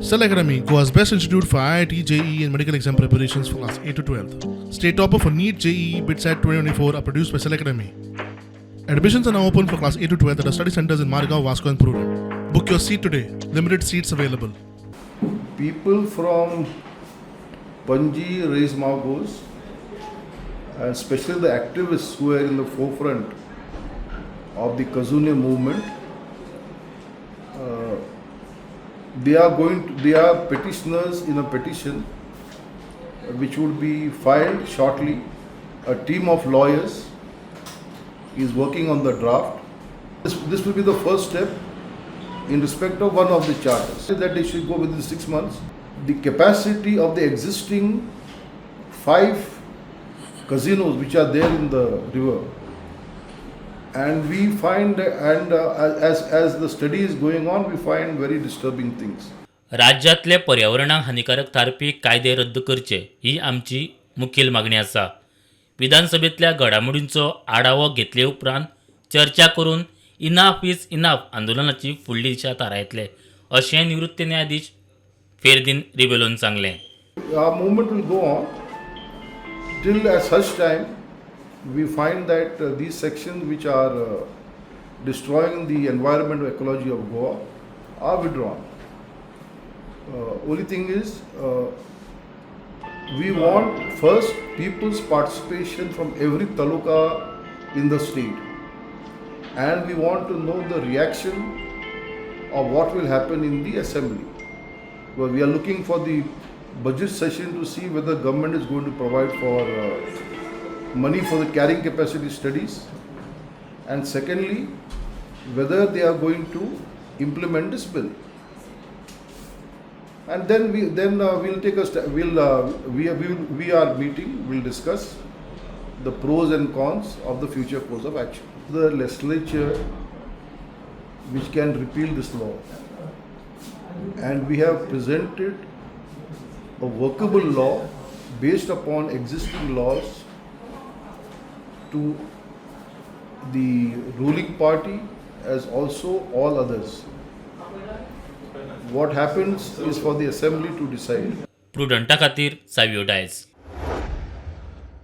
Cell Academy, Goa's best institute for IIT, JEE and medical exam preparations for class 8 to 12th. State topper for NEET, JEE, BITSAT 2024 are produced by Cell Academy. Admissions are now open for class 8 to 12th at our study centers in Margao, Vasco and Prudent. Book your seat today. Limited seats available. People from Panaji and Reis Magos, and especially the activists who are in the forefront of the Kazune movement, they are petitioners in a petition which would be filed shortly. A team of lawyers is working on the draft. This will be the first step in respect of one of the charters that they should go within 6 months. The capacity of the existing 5 casinos which are there in the river, and we find, as the study is going on, we find very disturbing things. राज्यातले पर्यावरणाक हानिकारक थारपी कायदे रद्द करचे ही आमची मुखेल मागणी आसा. विधानसभेतल्या घडामोडींचो आढावो घेतले उपरांत चर्चा करून इनाफ इज इनाफ आंदोलनाची फुडली दिशा थारायतले अशें निवृत्त न्यायाधीश फेर्दिन रिबेलोन सांगलें. Our movement will go on till at such time we find that these sections which are destroying the environment or ecology of Goa are withdrawn. Only thing is, we want first people's participation from every taluka in the state, and we want to know the reaction of what will happen in the assembly. Well, we are looking for the budget session to see whether government is going to provide for money for the carrying capacity studies, and secondly whether they are going to implement this bill. And then we'll take a step. We are meeting. We'll discuss the pros and cons of the future course of action. The legislature which can repeal this law, and we have presented a workable law based upon existing laws to the ruling party as also all others. What happens is for the assembly to decide. प्रुडंटा खातीर Savio DISE.